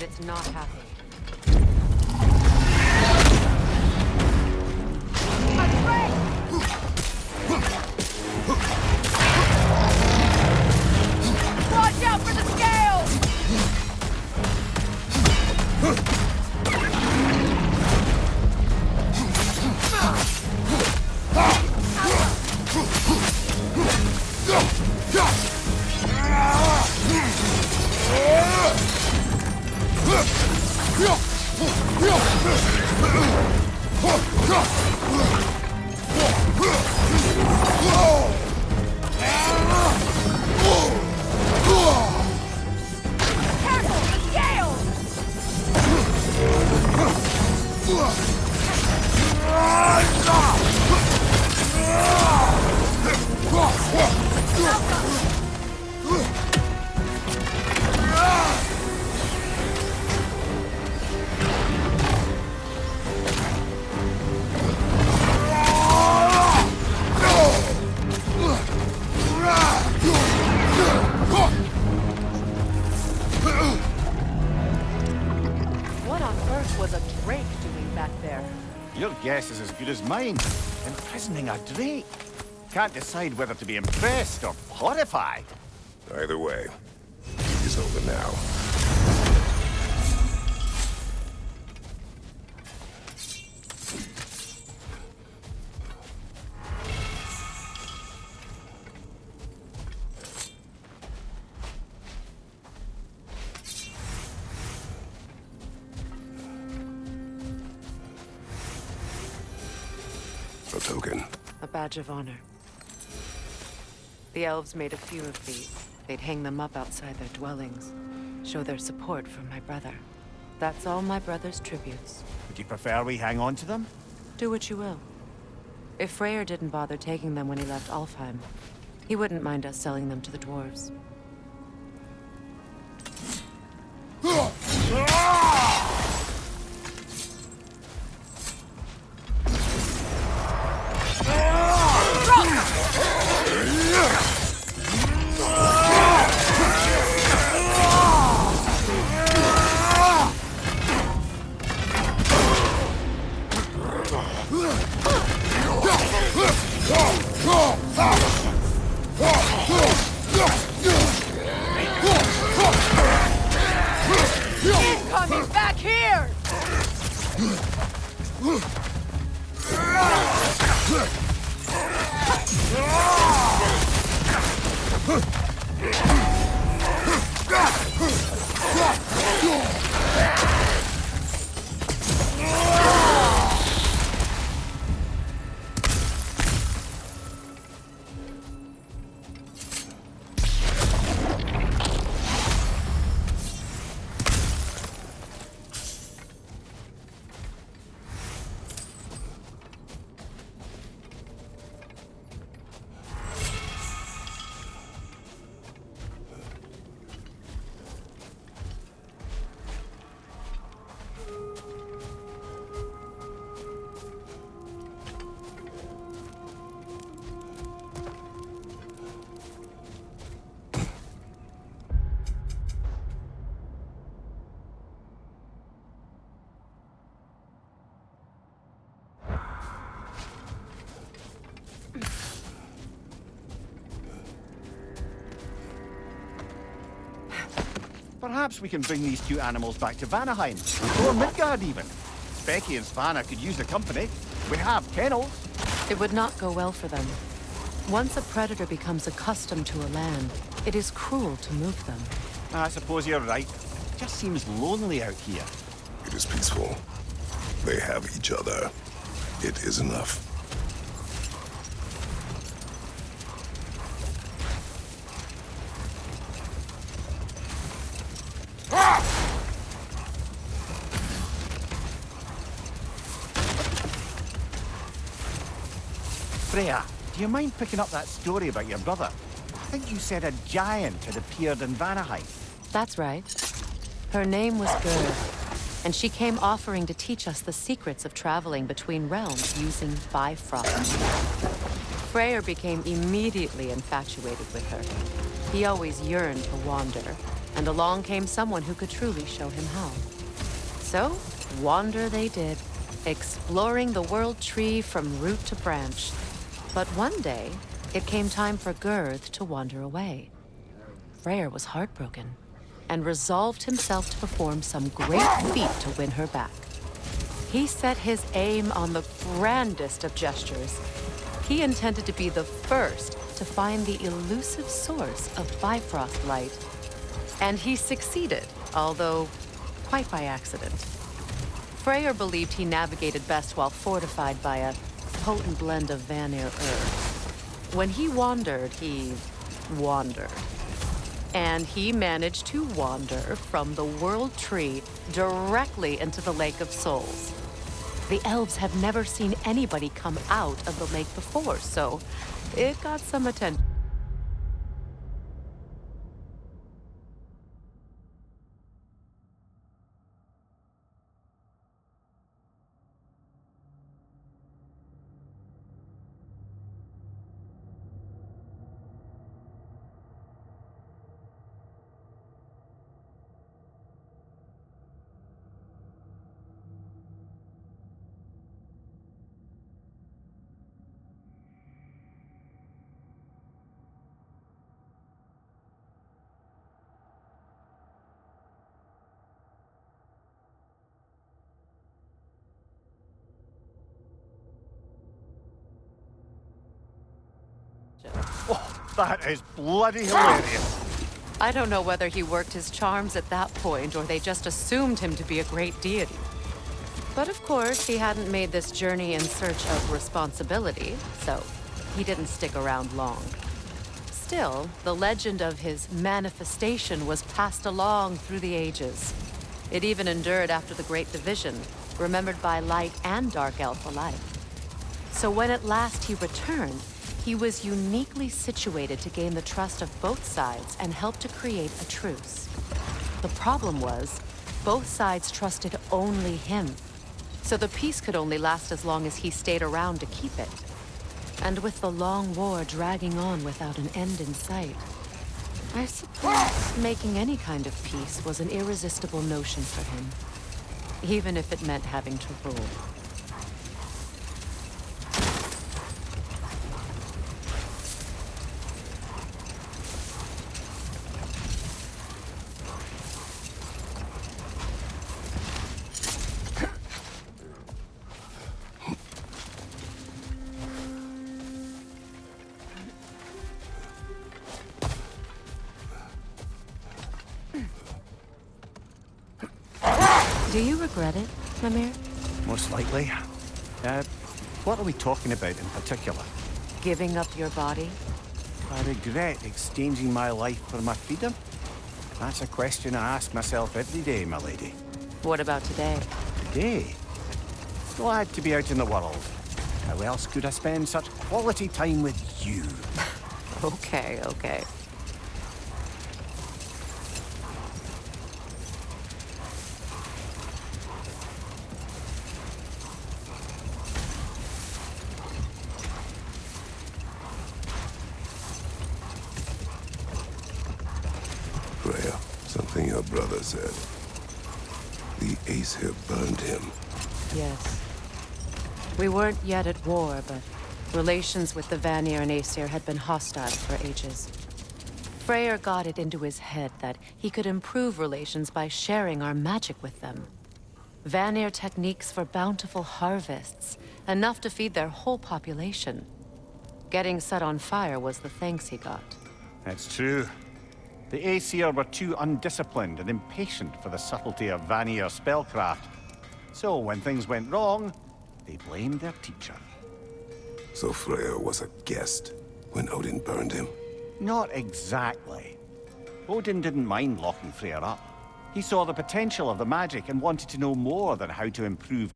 and it's not happy. Watch out for the scales! What on earth was a drake doing back there? Your guess is as good as mine. Imprisoning a drake. Can't decide whether to be impressed or horrified. Either way, it's over now. A token. A badge of honor. The elves made a few of these. They'd hang them up outside their dwellings. Show their support for my brother. That's all my brother's tributes. Would you prefer we hang on to them? Do what you will. If Freya didn't bother taking them when he left Alfheim, he wouldn't mind us selling them to the dwarves. Coming back here! Perhaps we can bring these two animals back to Vanaheim, or Midgard even. Becky and Svanna could use the company. We have kennels. It would not go well for them. Once a predator becomes accustomed to a land, it is cruel to move them. I suppose you're right. It just seems lonely out here. It is peaceful. They have each other. It is enough. Freya, do you mind picking up that story about your brother? I think you said a giant had appeared in Vanaheim. That's right. Her name was Gerd, and she came offering to teach us the secrets of traveling between realms using Bifrost. Freyr became immediately infatuated with her. He always yearned to wander, and along came someone who could truly show him how. So, wander they did, exploring the world tree from root to branch. But one day, it came time for Gurth to wander away. Freya was heartbroken, and resolved himself to perform some great feat to win her back. He set his aim on the grandest of gestures. He intended to be the first to find the elusive source of Bifrost light. And he succeeded, although quite by accident. Freya believed he navigated best while fortified by a potent blend of Vanir herbs. When he wandered, he wandered. And he managed to wander from the World Tree directly into the Lake of Souls. The elves have never seen anybody come out of the lake before, so it got some attention. Oh, that is bloody hilarious. I don't know whether he worked his charms at that point or they just assumed him to be a great deity. But of course, he hadn't made this journey in search of responsibility, so he didn't stick around long. Still, the legend of his manifestation was passed along through the ages. It even endured after the Great Division, remembered by Light and Dark Elf alike. So when at last he returned, he was uniquely situated to gain the trust of both sides and help to create a truce. The problem was, both sides trusted only him. So the peace could only last as long as he stayed around to keep it. And with the long war dragging on without an end in sight, I suppose making any kind of peace was an irresistible notion for him, even if it meant having to rule. Do you regret it, Mimir? Most likely. What are we talking about in particular? Giving up your body? I regret exchanging my life for my freedom? That's a question I ask myself every day, my lady. What about today? Today? Glad to be out in the world. How else could I spend such quality time with you? Okay. Freya, something your brother said. The Aesir burned him. Yes. We weren't yet at war, but relations with the Vanir and Aesir had been hostile for ages. Freyr got it into his head that he could improve relations by sharing our magic with them. Vanir techniques for bountiful harvests, enough to feed their whole population. Getting set on fire was the thanks he got. That's true. The Aesir were too undisciplined and impatient for the subtlety of Vanir spellcraft. So when things went wrong, they blamed their teacher. So Freya was a guest when Odin burned him? Not exactly. Odin didn't mind locking Freya up. He saw the potential of the magic and wanted to know more than how to improve